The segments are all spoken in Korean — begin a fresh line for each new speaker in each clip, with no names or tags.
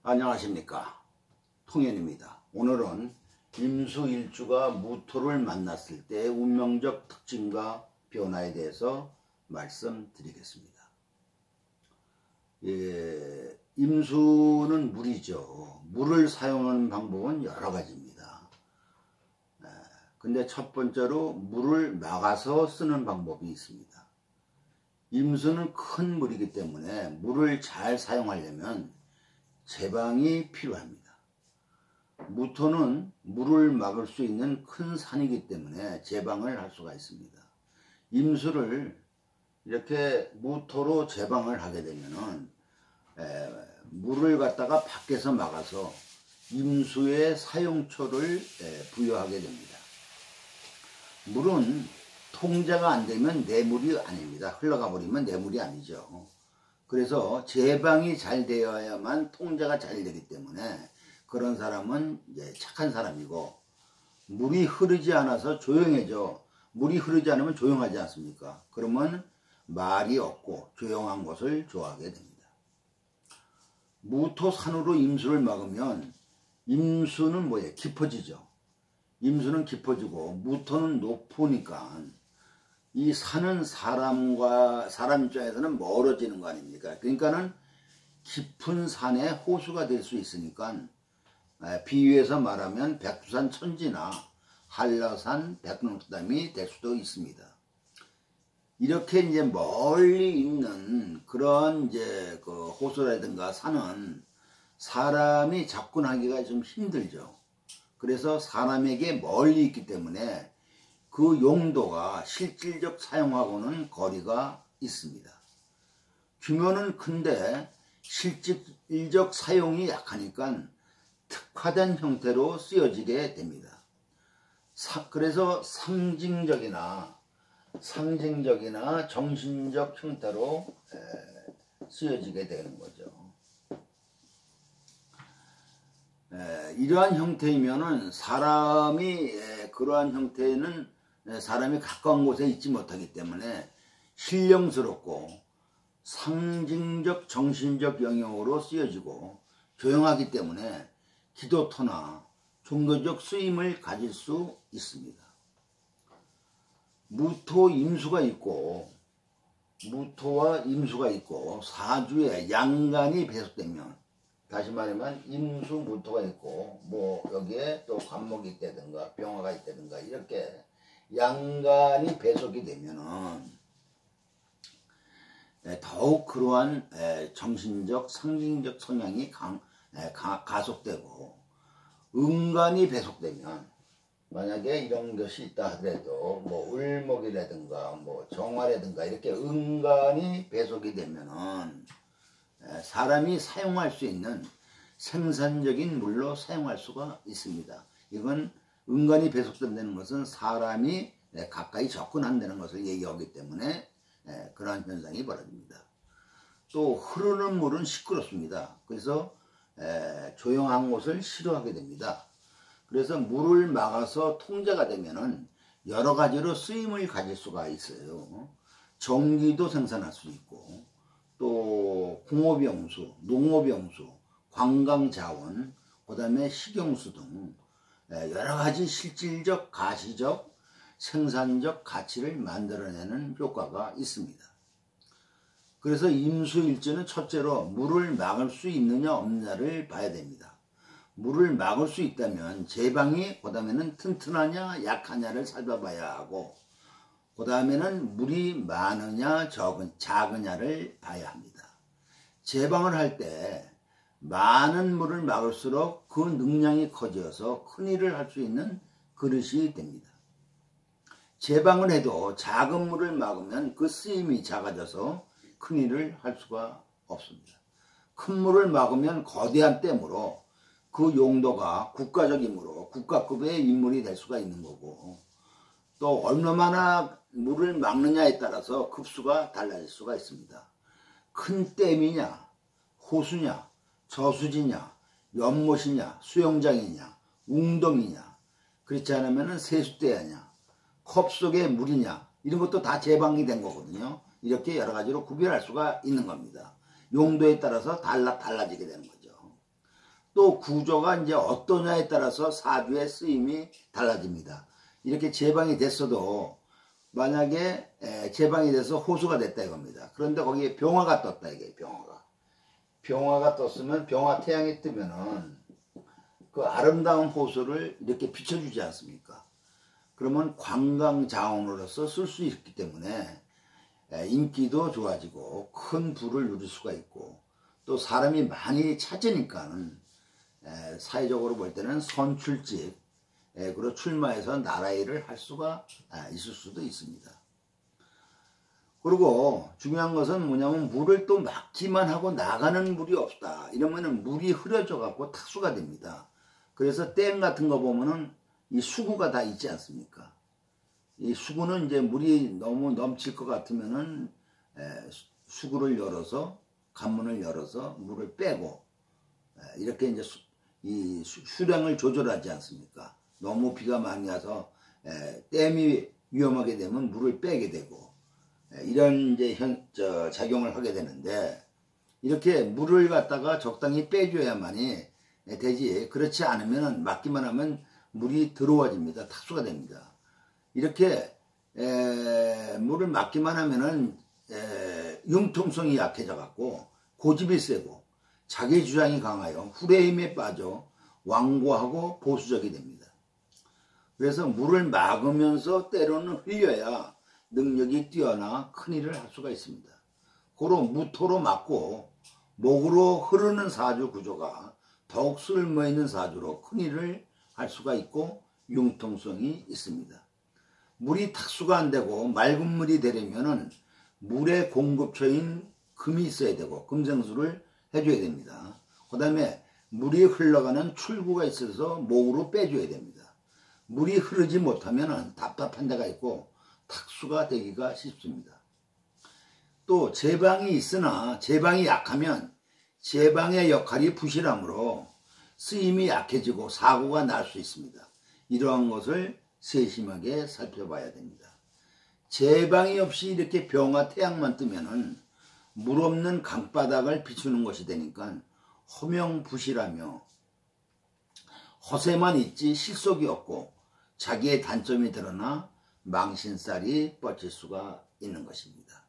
안녕하십니까, 통연입니다. 오늘은 임수일주가 무토를 만났을 때 운명적 특징과 변화에 대해서 말씀드리겠습니다. 임수는 물이죠. 물을 사용하는 방법은 여러 가지입니다. 근데 첫 번째로 물을 막아서 쓰는 방법이 있습니다. 임수는 큰 물이기 때문에 물을 잘 사용하려면 제방이 필요합니다. 무토는 물을 막을 수 있는 큰 산이기 때문에 제방을 할 수가 있습니다. 임수를 이렇게 무토로 제방을 하게 되면은 물을 갖다가 밖에서 막아서 임수의 사용초를 부여하게 됩니다. 물은 통제가 안 되면 내물이 아닙니다. 흘러가 버리면 내물이 아니죠. 그래서 제방이 잘 되어야만 통제가 잘 되기 때문에 그런 사람은 이제 착한 사람이고, 물이 흐르지 않아서 조용해져. 물이 흐르지 않으면 조용하지 않습니까? 그러면 말이 없고 조용한 곳을 좋아하게 됩니다. 무토산으로 임수를 막으면 임수는 뭐예요? 깊어지죠. 임수는 깊어지고 무토는 높으니까 이 산은 사람 입장에서는 멀어지는 거 아닙니까? 그러니까는 깊은 산에 호수가 될 수 있으니까 비유해서 말하면 백두산 천지나 한라산 백록담이 될 수도 있습니다. 이렇게 이제 멀리 있는 그런 이제 그 호수라든가 산은 사람이 접근하기가 좀 힘들죠. 그래서 사람에게 멀리 있기 때문에 그 용도가 실질적 사용하고는 거리가 있습니다. 규모는 큰데 실질적 사용이 약하니까 특화된 형태로 쓰여지게 됩니다. 그래서 상징적이나 정신적 형태로 쓰여지게 되는 거죠. 이러한 형태이면은 그러한 형태는 사람이 가까운 곳에 있지 못하기 때문에 신령스럽고 상징적 정신적 영역으로 쓰여지고 조용하기 때문에 기도토나 종교적 쓰임을 가질 수 있습니다. 무토와 임수가 있고 사주에 양간이 배속되면, 다시 말하면 임수 무토가 있고 뭐 여기에 또 관목이 있다든가 병화가 있다든가 이렇게 양간이 배속이 되면은 더욱 그러한 정신적 상징적 성향이 가속되고, 음간이 배속되면 만약에 이런 것이 있다 하더라도 뭐 을목이라든가 뭐 정화라든가 이렇게 음간이 배속이 되면은 사람이 사용할 수 있는 생산적인 물로 사용할 수가 있습니다. 이건 음간이 배속된다는 것은 사람이 가까이 접근한다는 것을 얘기하기 때문에 그러한 현상이 벌어집니다. 또 흐르는 물은 시끄럽습니다. 그래서 조용한 곳을 싫어하게 됩니다. 그래서 물을 막아서 통제가 되면은 여러 가지로 쓰임을 가질 수가 있어요. 전기도 생산할 수 있고, 또 공업용수, 농업용수, 관광자원, 그 다음에 식용수 등 여러 가지 실질적, 가시적, 생산적 가치를 만들어내는 효과가 있습니다. 그래서 임수일주는 첫째로 물을 막을 수 있느냐 없느냐를 봐야 됩니다. 물을 막을 수 있다면 제방이 그 다음에는 튼튼하냐 약하냐를 살펴봐야 하고, 그 다음에는 물이 많으냐 작으냐를 봐야 합니다. 제방을 할 때 많은 물을 막을수록 그 능량이 커져서 큰 일을 할 수 있는 그릇이 됩니다. 제방을 해도 작은 물을 막으면 그 쓰임이 작아져서 큰 일을 할 수가 없습니다. 큰 물을 막으면 거대한 댐으로 그 용도가 국가적이므로 국가급의 인물이 될 수가 있는 거고, 또 얼마나 물을 막느냐에 따라서 급수가 달라질 수가 있습니다. 큰 댐이냐, 호수냐, 저수지냐, 연못이냐, 수영장이냐, 웅덩이냐, 그렇지 않으면 세숫대야냐, 컵 속의 물이냐, 이런 것도 다 제방이 된 거거든요. 이렇게 여러 가지로 구별할 수가 있는 겁니다. 용도에 따라서 달라지게 되는 거죠. 또 구조가 이제 어떠냐에 따라서 사주의 쓰임이 달라집니다. 이렇게 제방이 됐어도 만약에 제방이 돼서 호수가 됐다 이겁니다. 그런데 거기에 병화가 떴다 이게 병화가 떴으면 병화 태양이 뜨면은 그 아름다운 호수를 이렇게 비춰주지 않습니까? 그러면 관광 자원으로서 쓸 수 있기 때문에 인기도 좋아지고 큰 부를 누릴 수가 있고 또 사람이 많이 찾으니까는 사회적으로 볼 때는 선출직 그리고 출마해서 나라 일을 할 수가 있을 수도 있습니다. 그리고 중요한 것은 뭐냐면 물을 또 막기만 하고 나가는 물이 없다. 이러면은 물이 흐려져 갖고 탁수가 됩니다. 그래서 댐 같은 거 보면은 이 수구가 다 있지 않습니까? 이 수구는 이제 물이 너무 넘칠 것 같으면은 수구를 열어서 관문을 열어서 물을 빼고 이렇게 이제 이 수량을 조절하지 않습니까? 너무 비가 많이 와서 댐이 위험하게 되면 물을 빼게 되고 이런 이제 작용을 하게 되는데 이렇게 물을 갖다가 적당히 빼줘야만이 되지 그렇지 않으면 막기만 하면 물이 더러워집니다. 탁수가 됩니다. 이렇게 물을 막기만 하면은 융통성이 약해져 갖고 고집이 세고 자기 주장이 강하여 후레임에 빠져 완고하고 보수적이 됩니다. 그래서 물을 막으면서 때로는 흘려야 능력이 뛰어나 큰일을 할 수가 있습니다. 고로 무토로 막고 목으로 흐르는 사주 구조가 더욱 쓸모있는 사주로 큰일을 할 수가 있고 융통성이 있습니다. 물이 탁수가 안 되고 맑은 물이 되려면은 물의 공급처인 금이 있어야 되고 금생수를 해줘야 됩니다. 그 다음에 물이 흘러가는 출구가 있어서 목으로 빼줘야 됩니다. 물이 흐르지 못하면 답답한 데가 있고 탁수가 되기가 쉽습니다. 또 제방이 있으나 제방이 약하면 제방의 역할이 부실하므로 쓰임이 약해지고 사고가 날 수 있습니다. 이러한 것을 세심하게 살펴봐야 됩니다. 제방이 없이 이렇게 병화 태양만 뜨면은 물 없는 강바닥을 비추는 것이 되니까 허명부실하며 허세만 있지 실속이 없고 자기의 단점이 드러나 망신살이 뻗칠 수가 있는 것입니다.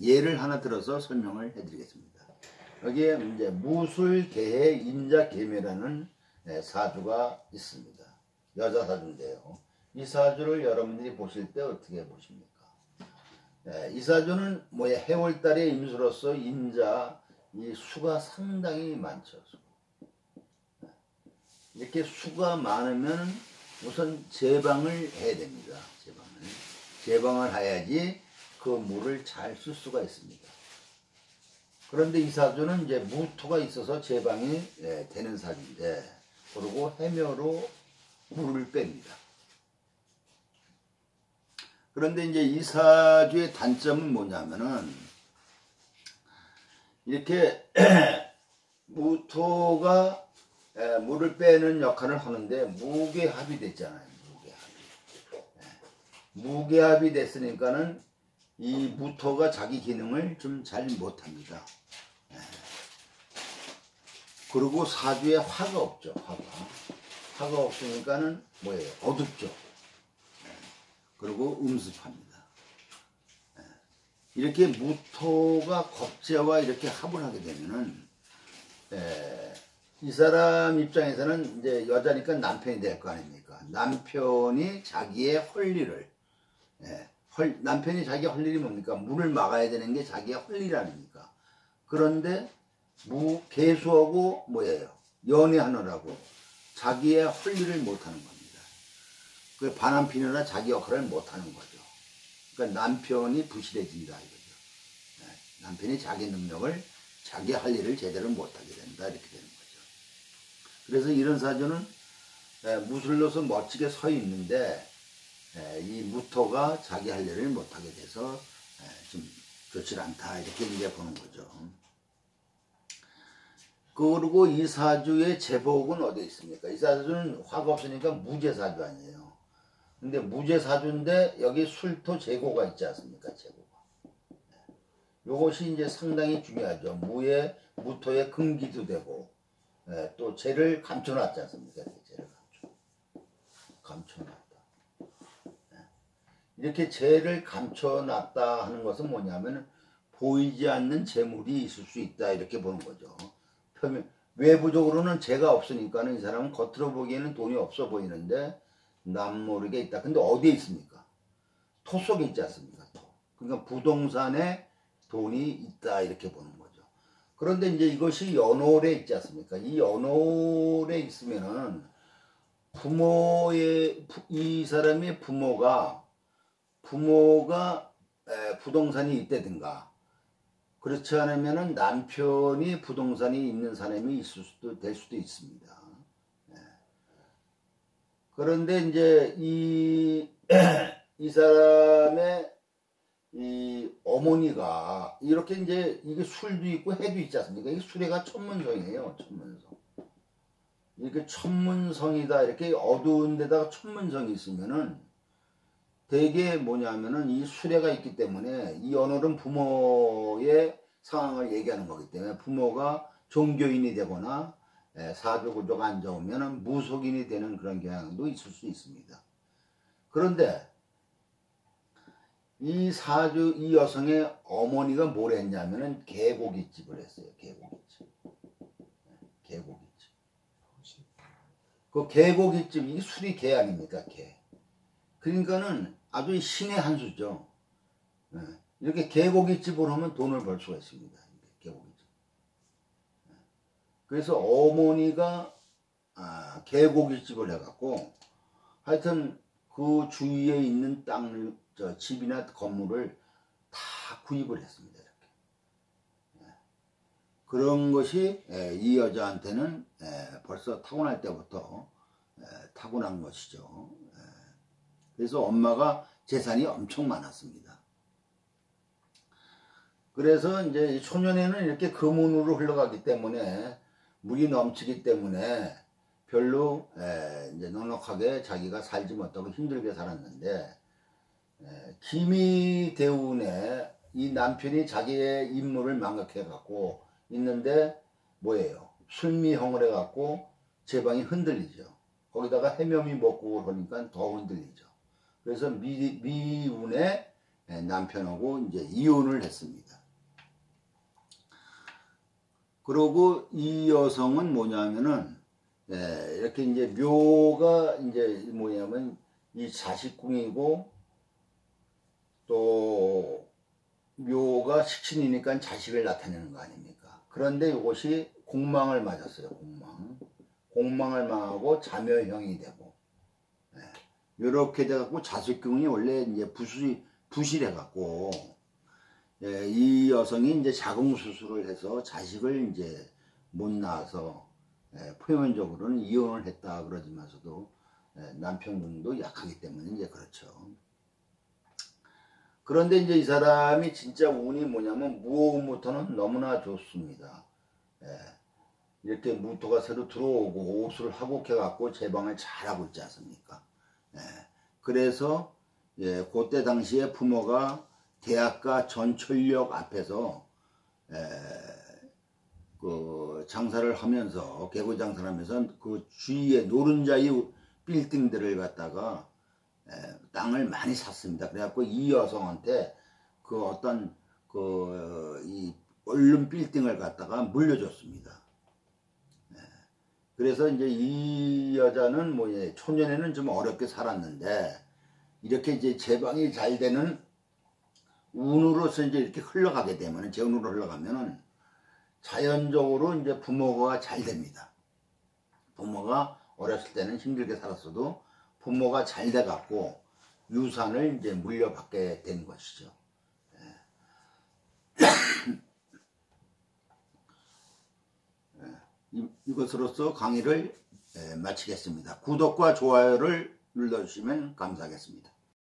예를 하나 들어서 설명을 해드리겠습니다. 여기에 이제 무술, 개해, 임자, 계매라는 사주가 있습니다. 여자 사주인데요. 이 사주를 여러분들이 보실 때 어떻게 보십니까? 이 사주는 해월달의 임수로서 임자 이 수가 상당히 많죠. 이렇게 수가 많으면 우선 제방을 해야 됩니다. 제방을 해야지 그 물을 잘 쓸 수가 있습니다. 그런데 이 사주는 이제 무토가 있어서 제방이 되는 사주인데 그리고 해묘로 물을 뺍니다. 그런데 이제 이 사주의 단점은 뭐냐면은 이렇게 무토가 물을 빼는 역할을 하는데 무게합이 됐잖아요. 무게합이 됐으니까는 이 무토가 자기 기능을 좀 잘 못합니다. 그리고 사주에 화가 없죠. 화가 없으니까는 어둡죠. 그리고 음습합니다. 이렇게 무토가 겁재와 이렇게 합을 하게 되면은 이 사람 입장에서는 이제 여자니까 남편이 될 거 아닙니까? 남편이 자기의 헐리를 남편이 자기 할 일이 뭡니까? 물을 막아야 되는 게 자기의 할 일 아닙니까? 그런데 개수하고 연애하느라고 자기의 할 일을 못하는 겁니다. 그 바람피느라 자기 역할을 못하는 거죠. 그러니까 남편이 부실해진다 이거죠. 남편이 자기 능력을 자기 할 일을 제대로 못하게 된다 이렇게 되는 거죠. 그래서 이런 사주는 무술로서 멋지게 서 있는데 이 무토가 자기 할 일을 못하게 돼서 좀 좋지 않다 이렇게 이제 보는 거죠. 그리고 이 사주의 제복은 어디 있습니까? 이 사주는 화가 없으니까 무제사주 아니에요. 근데 무제사주인데 여기 술토 제고가 있지 않습니까? 제고가. 요것이 이제 상당히 중요하죠. 무토의 금기도 되고 또 죄를 감춰놨지 않습니까? 죄를 감춰놨다. 이렇게 죄를 감춰놨다 하는 것은 뭐냐면 보이지 않는 재물이 있을 수 있다 이렇게 보는 거죠. 외부적으로는 죄가 없으니까는 이 사람은 겉으로 보기에는 돈이 없어 보이는데 남 모르게 있다. 근데 어디에 있습니까? 토 속에 있지 않습니까? 토. 그러니까 부동산에 돈이 있다 이렇게 보는 거죠. 그런데 이제 이것이 연월에 있지 않습니까? 이 연월에 있으면은 이 사람의 부모가 부동산이 있다든가 그렇지 않으면은 남편이 부동산이 있는 사람이 될 수도 있습니다. 그런데 이제 이 사람의 이 어머니가 이렇게 이제 이게 술도 있고 해도 있지 않습니까? 이게 수레가 천문성이에요. 천문성. 이렇게 천문성이다. 이렇게 어두운 데다가 천문성이 있으면은 되게 뭐냐면은 이 수레가 있기 때문에 이 언어는 부모의 상황을 얘기하는 거기 때문에 부모가 종교인이 되거나 사교구조가 안 좋으면 무속인이 되는 그런 경향도 있을 수 있습니다. 그런데 이 여성의 어머니가 뭘 했냐면은 개고깃집을 했어요. 개고깃집. 그 개고깃집, 이게 술이 개 아닙니까? 개. 그러니까는 아주 신의 한 수죠. 이렇게 개고깃집을 하면 돈을 벌 수가 있습니다. 개고깃집. 그래서 어머니가 개고깃집을 해갖고 하여튼 그 주위에 있는 땅을 집이나 건물을 다 구입을 했습니다. 이렇게. 그런 것이 이 여자한테는 벌써 타고날 때부터 타고난 것이죠. 그래서 엄마가 재산이 엄청 많았습니다. 그래서 이제 초년에는 이렇게 금운으로 흘러가기 때문에 물이 넘치기 때문에 별로 이제 넉넉하게 자기가 살지 못하고 힘들게 살았는데 기미대운에 이 남편이 자기의 인물을 망각해 갖고 있는데 뭐예요? 술미형을 해 갖고 제 방이 흔들리죠. 거기다가 해면이 먹고 그러니까 더 흔들리죠. 그래서 미운에 남편하고 이제 이혼을 했습니다. 그리고 이 여성은 뭐냐면은 이렇게 이제 묘가 이제 뭐냐면 이 자식궁이고 또 묘가 식신이니까 자식을 나타내는 거 아닙니까? 그런데 이것이 공망을 맞았어요. 공망을 망하고 자묘형이 되고 이렇게 돼갖고 자식궁이 원래 이제 부실해갖고 이 여성이 이제 자궁 수술을 해서 자식을 이제 못 낳아서 표면적으로는 이혼을 했다 그러지만서도 남편분도 약하기 때문에 이제 그렇죠. 그런데 이제 이 사람이 진짜 운이 뭐냐면 무호흡부터는 너무나 좋습니다. 이렇게 무토가 새로 들어오고 옷을 하곡해갖고 제방을 잘하고 있지 않습니까? 그래서 그때 당시에 부모가 대학가 전철역 앞에서 그 장사를 하면서 개고 장사를 하면서 그 주위에 노른자이 빌딩들을 갖다가 땅을 많이 샀습니다. 그래갖고 이 여성한테 그 어떤 이 얼른 빌딩을 갖다가 물려줬습니다. 그래서 이제 이 여자는 초년에는 좀 어렵게 살았는데 이렇게 이제 제방이 잘 되는 운으로서 이제 이렇게 흘러가게 되면 재운으로 흘러가면은 자연적으로 이제 부모가 잘 됩니다. 부모가 어렸을 때는 힘들게 살았어도 부모가 잘 돼갖고 유산을 이제 물려받게 된 것이죠. 이것으로서 강의를 마치겠습니다. 구독과 좋아요를 눌러주시면 감사하겠습니다.